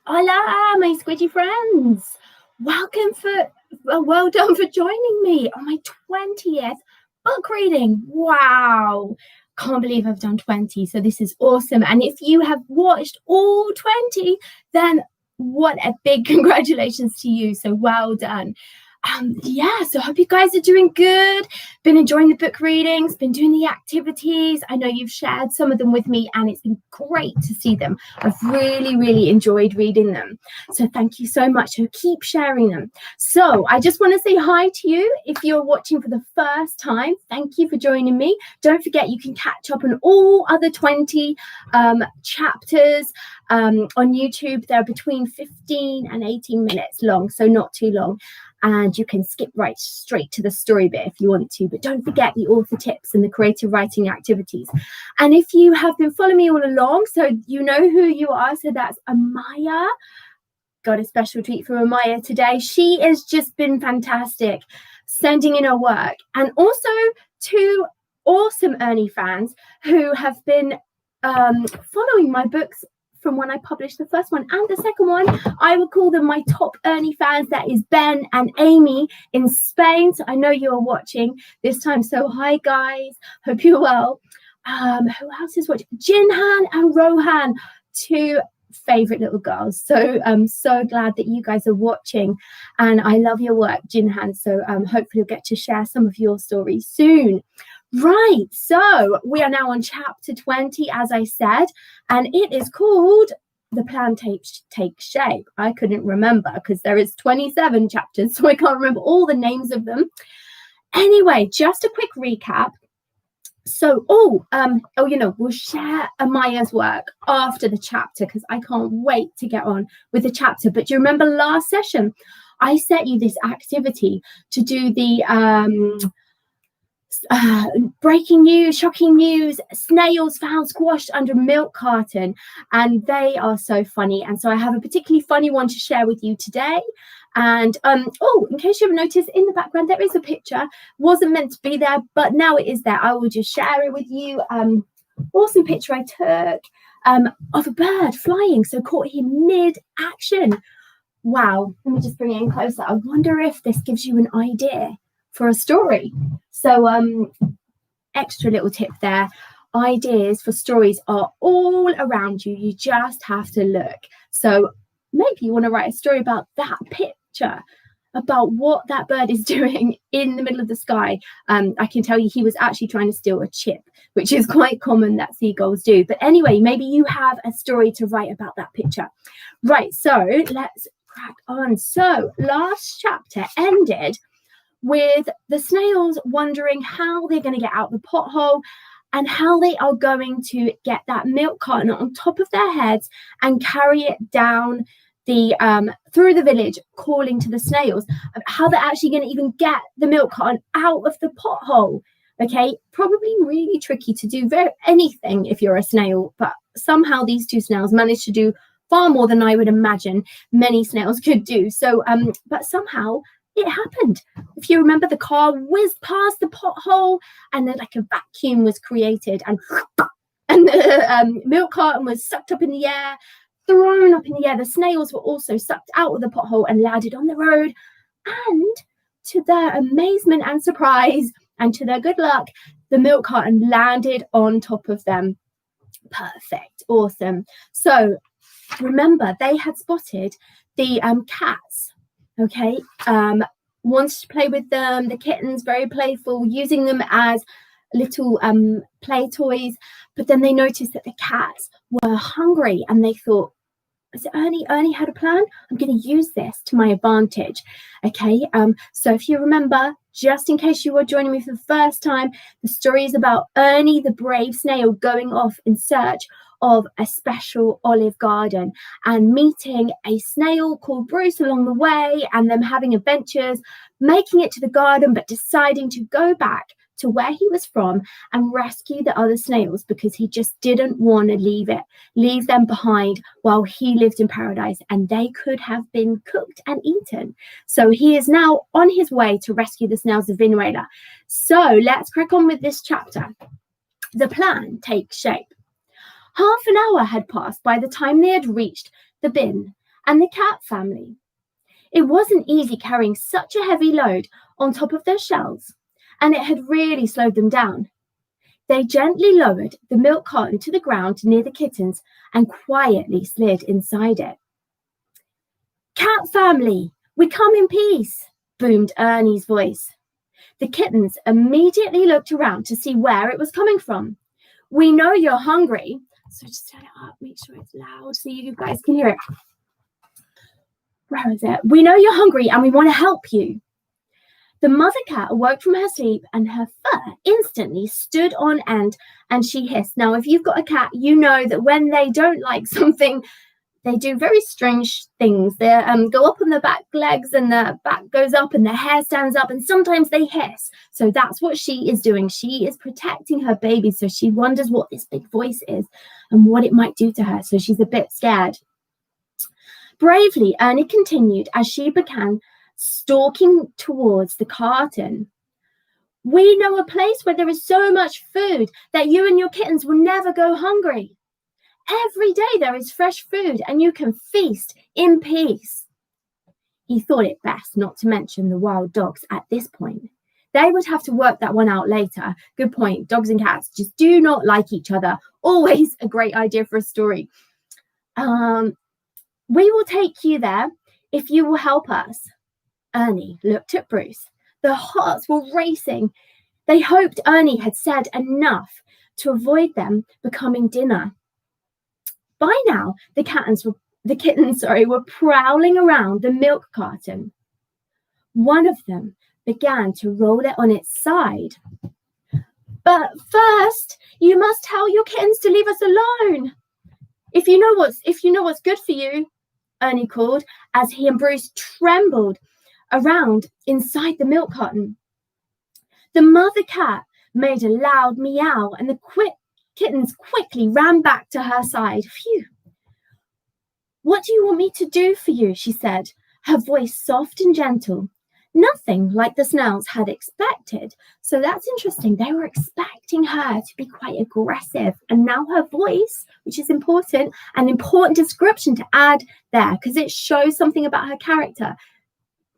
Hola, my squidgy friends. Well done for joining me on my 20th book reading. Wow. Can't believe I've done 20. So this is awesome. And if you have watched all 20, then what a big congratulations to you. So well done. So I hope you guys are doing good, been enjoying the book readings, been doing the activities. I know you've shared some of them with me and it's been great to see them. I've really enjoyed reading them. So thank you so much. So keep sharing them. So I just want to say hi to you. If you're watching for the first time, thank you for joining me. Don't forget you can catch up on all other 20 chapters on YouTube. They're between 15 and 18 minutes long, so not too long. And you can skip right straight to the story bit if you want to. But don't forget the author tips and the creative writing activities. And if you have been following me all along, so you know who you are. So that's Amaya. Got a special treat for Amaya today. She has just been fantastic sending in her work. And also two awesome Ernie fans who have been following my books from when I published the first one and the second one. I would call them my top Ernie fans. That is Ben and Amy in Spain. So I know you are watching this time. So hi guys, hope you're well. Who else is watching? Jinhan and Rohan, two favorite little girls. So I'm so glad that you guys are watching and I love your work, Jinhan. So hopefully you'll get to share some of your stories soon. Right, so we are now on chapter 20, as I said, and it is called The Plan Takes Shape. I couldn't remember because there is 27 chapters, so I can't remember all the names of them. Anyway, just a quick recap. So, we'll share Amaya's work after the chapter because I can't wait to get on with the chapter. But do you remember last session? I set you this activity to do the breaking news, shocking news, snails found squashed under a milk carton, and they are so funny. And so I have a particularly funny one to share with you today. And in case you haven't noticed, in the background there is a picture. Wasn't meant to be there, but now it is there. I will just share it with you. Awesome picture I took of a bird flying, so caught him mid-action. Wow, let me just bring it in closer. I wonder if this gives you an idea for a story. So extra little tip there. Ideas for stories are all around you. You just have to look. So maybe you want to write a story about that picture, about what that bird is doing in the middle of the sky. I can tell you he was actually trying to steal a chip, which is quite common that seagulls do. But anyway, maybe you have a story to write about that picture. Right, so let's crack on. So last chapter ended with the snails wondering how they're going to get out the pothole and how they are going to get that milk carton on top of their heads and carry it down the through the village, calling to the snails, how they're actually going to even get the milk carton out of the pothole. Okay, probably really tricky to do anything if you're a snail, but somehow these two snails managed to do far more than I would imagine many snails could do. So, but somehow it happened. If you remember, the car whizzed past the pothole and then like a vacuum was created and the milk carton was sucked up in the air, thrown up in the air. The snails were also sucked out of the pothole and landed on the road. And to their amazement and surprise and to their good luck, the milk carton landed on top of them. Perfect. Awesome. So remember, they had spotted the cats. Okay, wanted to play with them. The kittens, very playful, using them as little play toys. But then they noticed that the cats were hungry and they thought, is it Ernie? Ernie had a plan. I'm going to use this to my advantage. Okay, so if you remember, just in case you were joining me for the first time, the story is about Ernie, the brave snail, going off in search of a special olive garden and meeting a snail called Bruce along the way and them having adventures, making it to the garden, but deciding to go back to where he was from and rescue the other snails because he just didn't want to leave them behind while he lived in paradise and they could have been cooked and eaten. So he is now on his way to rescue the snails of Vinuela. So let's crack on with this chapter. The plan takes shape. Half an hour had passed by the time they had reached the bin and the cat family. It wasn't easy carrying such a heavy load on top of their shells, and it had really slowed them down. They gently lowered the milk carton to the ground near the kittens and quietly slid inside it. "Cat family, we come in peace," boomed Ernie's voice. The kittens immediately looked around to see where it was coming from. "We know you're hungry." So just turn it up, make sure it's loud so you guys can hear it. Where is it? "We know you're hungry and we want to help you." The mother cat awoke from her sleep and her fur instantly stood on end and she hissed. Now, if you've got a cat, you know that when they don't like something, they do very strange things. They go up on the back legs and the back goes up and the hair stands up and sometimes they hiss. So that's what she is doing. She is protecting her baby. So she wonders what this big voice is and what it might do to her. So she's a bit scared. Bravely, Ernie continued as she began stalking towards the carton. "We know a place where there is so much food that you and your kittens will never go hungry. Every day there is fresh food and you can feast in peace." He thought it best not to mention the wild dogs at this point. They would have to work that one out later. Good point. Dogs and cats just do not like each other. Always a great idea for a story. "We will take you there if you will help us." Ernie looked at Bruce. Their hearts were racing. They hoped Ernie had said enough to avoid them becoming dinner. By now, the kittens were prowling around the milk carton. One of them began to roll it on its side. "But first, you must tell your kittens to leave us alone. If you know what's good for you," Ernie called as he and Bruce trembled around inside the milk carton. The mother cat made a loud meow and the kittens quickly ran back to her side. "Phew. What do you want me to do for you?" she said, her voice soft and gentle. Nothing like the Snails had expected. So that's interesting. They were expecting her to be quite aggressive. And now her voice, which is important, an important description to add there because it shows something about her character.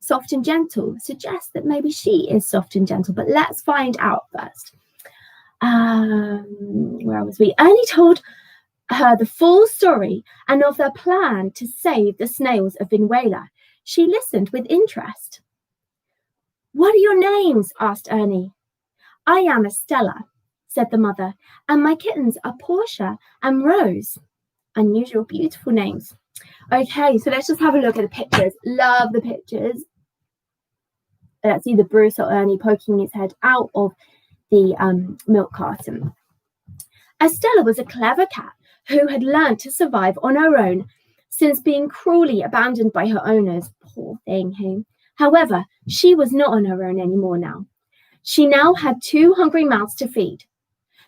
Soft and gentle suggests that maybe she is soft and gentle. But let's find out first. Where was we? Ernie told her the full story and of their plan to save the snails of Vinuela. She listened with interest. "What are your names?" asked Ernie. "I am Estella," said the mother, "and my kittens are Portia and Rose." Unusual, beautiful names. Okay, so let's just have a look at the pictures. Love the pictures. That's either Bruce or Ernie poking his head out of the milk carton. Estella was a clever cat who had learned to survive on her own since being cruelly abandoned by her owners. Poor thing, hey? However, she was not on her own anymore now. She now had 2 hungry mouths to feed.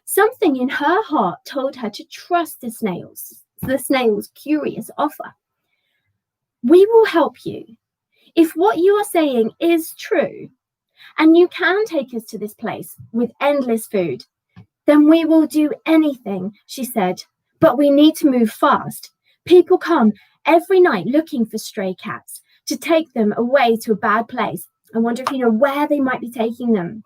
Something in her heart told her to trust the snail's curious offer. "We will help you. If what you are saying is true, and you can take us to this place with endless food, then we will do anything," she said. "But we need to move fast. People come every night looking for stray cats to take them away to a bad place." I wonder if you know where they might be taking them.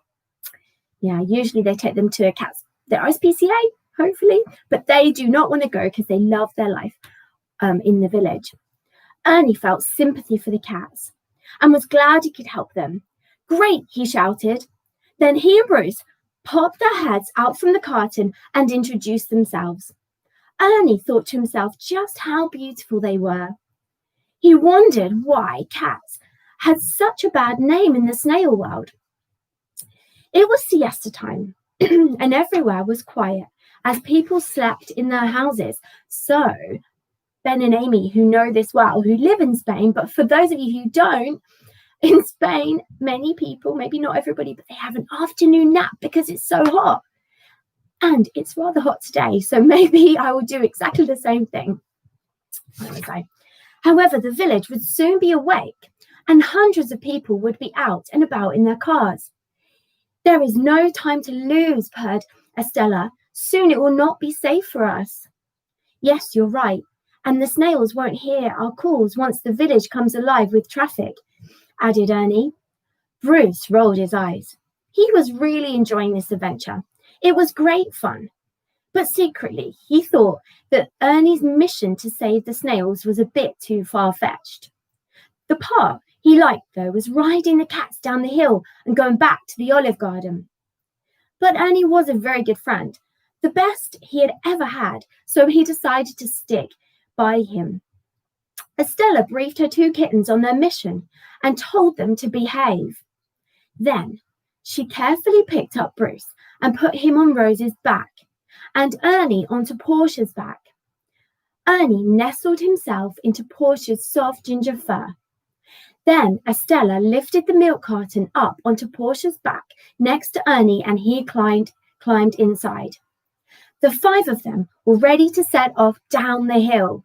Yeah, usually they take them to a cat's, the SPCA, hopefully, but they do not want to go because they love their life in the village. Ernie felt sympathy for the cats and was glad he could help them. "Great," he shouted. Then he and Bruce popped their heads out from the carton and introduced themselves. Ernie thought to himself just how beautiful they were. He wondered why cats had such a bad name in the snail world. It was siesta time, and everywhere was quiet as people slept in their houses. So Ben and Amy, who know this well, who live in Spain, but for those of you who don't, in Spain, many people, maybe not everybody, but they have an afternoon nap because it's so hot. And it's rather hot today, so maybe I will do exactly the same thing. Where was I? However, the village would soon be awake, and hundreds of people would be out and about in their cars. "There is no time to lose," purred Estella. "Soon it will not be safe for us." "Yes, you're right. And the snails won't hear our calls once the village comes alive with traffic," added Ernie. Bruce rolled his eyes. He was really enjoying this adventure. It was great fun. But secretly, he thought that Ernie's mission to save the snails was a bit too far-fetched. The part he liked, though, was riding the cats down the hill and going back to the olive garden. But Ernie was a very good friend, the best he had ever had, so he decided to stick by him. Estella briefed her 2 kittens on their mission and told them to behave. Then she carefully picked up Bruce and put him on Rose's back, and Ernie onto Portia's back. Ernie nestled himself into Portia's soft ginger fur. Then Estella lifted the milk carton up onto Portia's back next to Ernie, and he climbed inside. The 5 of them were ready to set off down the hill.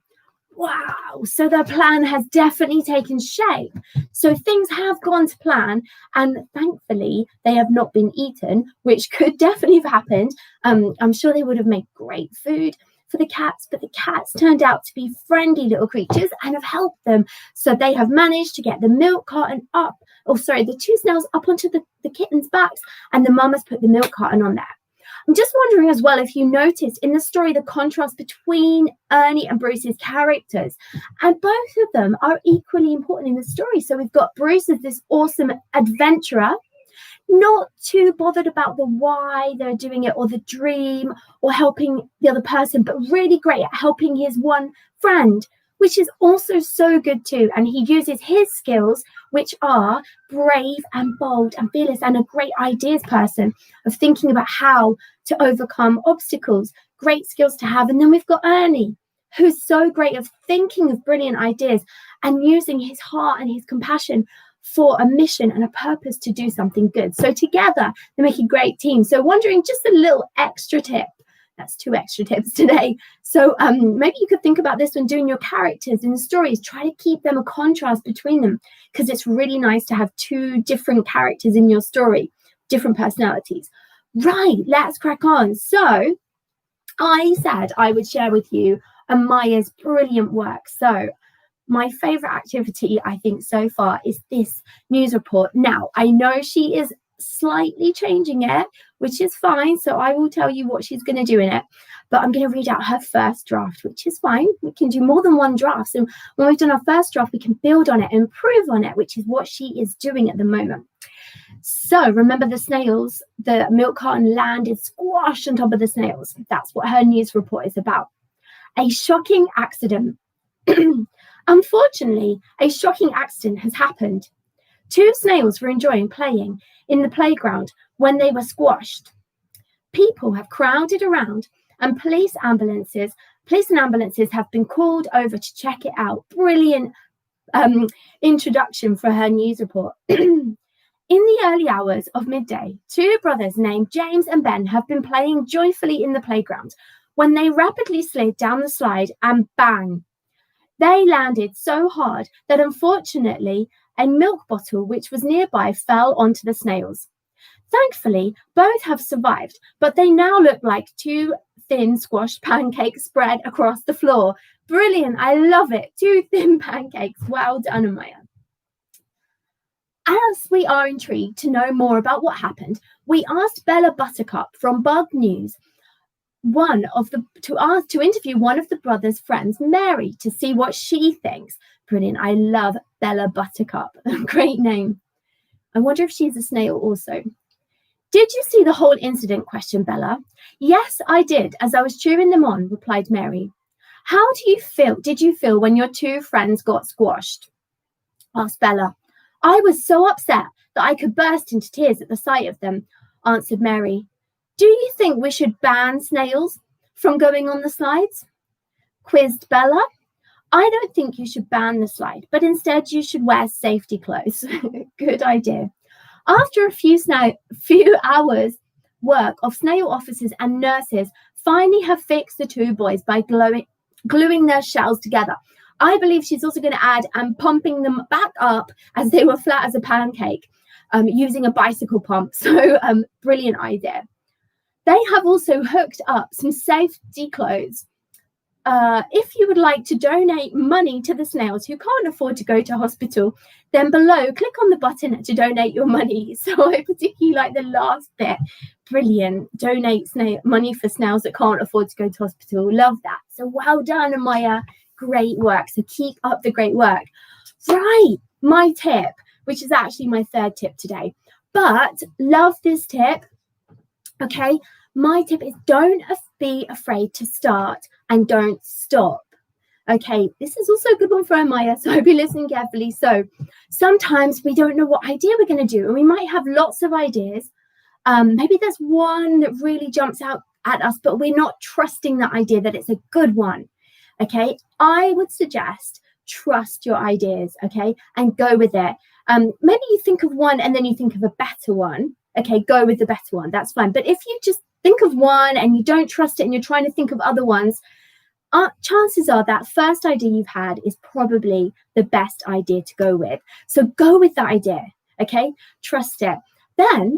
Wow, so their plan has definitely taken shape. So things have gone to plan, and thankfully they have not been eaten, which could definitely have happened. I'm sure they would have made great food for the cats, but the cats turned out to be friendly little creatures and have helped them. So they have managed to get the milk carton the 2 snails up onto the kittens' backs, and the mum has put the milk carton on there. I'm just wondering as well if you noticed in the story the contrast between Ernie and Bruce's characters, and both of them are equally important in the story. So we've got Bruce as this awesome adventurer, not too bothered about the why they're doing it or the dream or helping the other person, but really great at helping his one friend, which is also so good too. And he uses his skills, which are brave and bold and fearless and a great ideas person of thinking about how to overcome obstacles. Great skills to have. And then we've got Ernie, who's so great of thinking of brilliant ideas and using his heart and his compassion for a mission and a purpose to do something good. So together they make a great team. So wondering, just a little extra tip. That's 2 extra tips today. So maybe you could think about this when doing your characters in the stories. Try to keep them a contrast between them, because it's really nice to have 2 different characters in your story, different personalities. Right, let's crack on. So I said I would share with you Amaya's brilliant work. So my favorite activity, I think, so far is this news report. Now, I know she is slightly changing it, which is fine. So I will tell you what she's going to do in it. But I'm going to read out her first draft, which is fine. We can do more than 1 draft. So when we've done our first draft, we can build on it and improve on it, which is what she is doing at the moment. So remember the snails, the milk carton landed squashed on top of the snails. That's what her news report is about. A shocking accident. Unfortunately, a shocking accident has happened. 2 snails were enjoying playing in the playground when they were squashed. People have crowded around, and police and ambulances have been called over to check it out. Brilliant introduction for her news report. In the early hours of midday, 2 brothers named James and Ben have been playing joyfully in the playground when they rapidly slid down the slide, and bang! They landed so hard that unfortunately a milk bottle which was nearby fell onto the snails. Thankfully, both have survived, but they now look like 2 thin squashed pancakes spread across the floor. Brilliant. I love it. 2 thin pancakes. Well done, Amaya. As we are intrigued to know more about what happened, we asked Bella Buttercup from Bug News to interview one of the brothers' friends, Mary, to see what she thinks. Brilliant. I love Bella Buttercup. Great name. I wonder if she's a snail also. Did you see the whole incident? Questioned Bella. Yes, I did, as I was cheering them on, replied Mary. How did you feel when your 2 friends got squashed? Asked Bella. I was so upset that I could burst into tears at the sight of them, answered Mary. Do you think we should ban snails from going on the slides? Quizzed Bella. I don't think you should ban the slide, but instead you should wear safety clothes. Good idea. After a few hours work of snail officers and nurses finally have fixed the 2 boys by gluing their shells together. I believe she's also going to add and pumping them back up as they were flat as a pancake, using a bicycle pump. So brilliant idea. They have also hooked up some safety clothes if you would like to donate money to the snails who can't afford to go to hospital, then below click on the button to donate your money. So I particularly like the last bit. Brilliant. Donate money for snails that can't afford to go to hospital. Love that. So well done, Amaya. Great work. So keep up the great work. Right, my tip, which is actually my third tip today, but love this tip. Okay, my tip is don't be afraid to start and don't stop. Okay, this is also a good one for Amaya, so I'll be listening carefully. So sometimes we don't know what idea we're going to do, and we might have lots of ideas. Maybe there's one that really jumps out at us, but we're not trusting that idea that it's a good one. Okay, I would suggest trust your ideas, okay, and go with it. Maybe you think of one and then you think of a better one. Okay, go with the better one. That's fine. But if you just think of one and you don't trust it and you're trying to think of other ones, chances are that first idea you've had is probably the best idea to go with. So go with that idea, okay? Trust it. Then,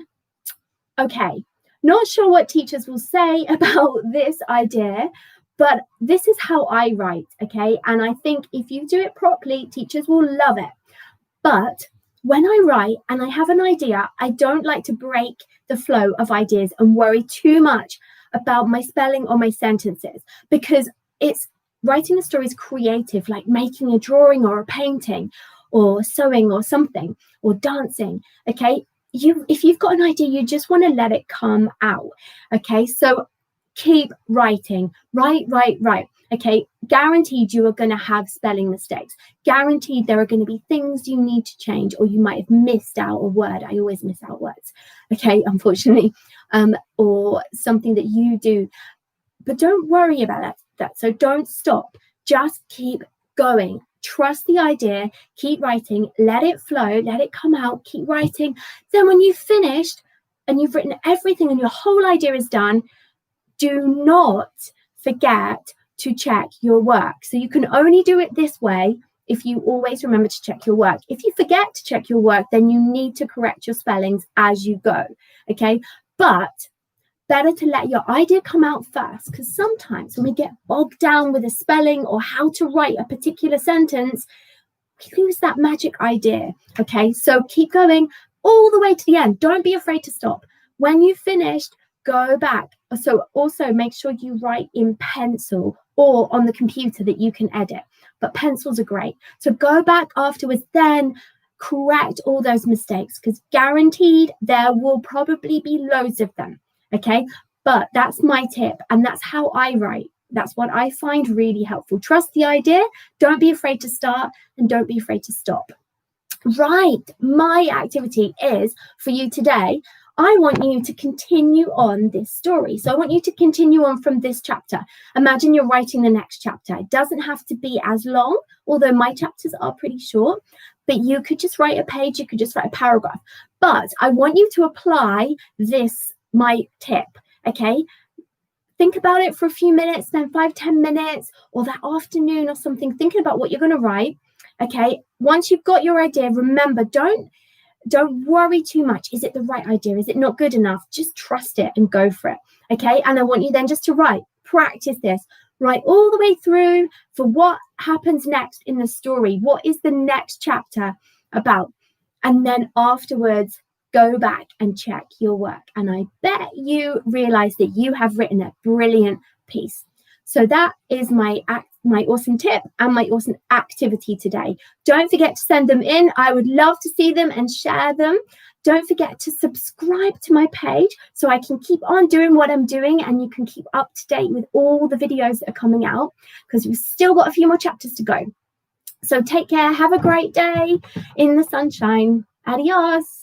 okay, not sure what teachers will say about this idea, but this is how I write, okay? And I think if you do it properly, teachers will love it. But when I write and I have an idea, I don't like to break the flow of ideas and worry too much about my spelling or my sentences, because it's writing a story is creative, like making a drawing or a painting or sewing or something or dancing, okay? If you've got an idea, you just want to let it come out, okay? So keep writing, write. Okay, guaranteed you are going to have spelling mistakes. Guaranteed there are going to be things you need to change, or you might have missed out a word. I always miss out words, okay, unfortunately, or something that you do. But don't worry about that. So don't stop. Just keep going. Trust the idea. Keep writing. Let it flow. Let it come out. Keep writing. Then when you've finished and you've written everything and your whole idea is done, do not forget to check your work. So you can only do it this way if you always remember to check your work. If you forget to check your work, then you need to correct your spellings as you go, okay? But better to let your idea come out first, because sometimes when we get bogged down with a spelling or how to write a particular sentence, we lose that magic idea, okay? So keep going all the way to the end. Don't be afraid to stop. When you've finished, go back. So also make sure you write in pencil or on the computer that you can edit. But pencils are great. So go back afterwards, then correct all those mistakes, because guaranteed there will probably be loads of them. Okay, but that's my tip, and that's how I write. That's what I find really helpful. Trust the idea, don't be afraid to start, and don't be afraid to stop. Right, my activity is for you today. I want you to continue on this story. So I want you to continue on from this chapter. Imagine you're writing the next chapter. It doesn't have to be as long, although my chapters are pretty short, but you could just write a page, you could just write a paragraph. But I want you to apply this, my tip, okay? Think about it for a few minutes, spend 5-10 minutes or that afternoon or something, thinking about what you're going to write, okay? Once you've got your idea, remember, don't worry too much. Is it the right idea? Is it not good enough? Just trust it and go for it, okay? And I want you then just to practice this, write all the way through for what happens next in the story. What is the next chapter about? And then afterwards, go back and check your work. And I bet you realize that you have written a brilliant piece. So that is my awesome tip and my awesome activity today. Don't forget to send them in. I would love to see them and share them. Don't forget to subscribe to my page so I can keep on doing what I'm doing and you can keep up to date with all the videos that are coming out, because we've still got a few more chapters to go. So take care. Have a great day in the sunshine. Adios.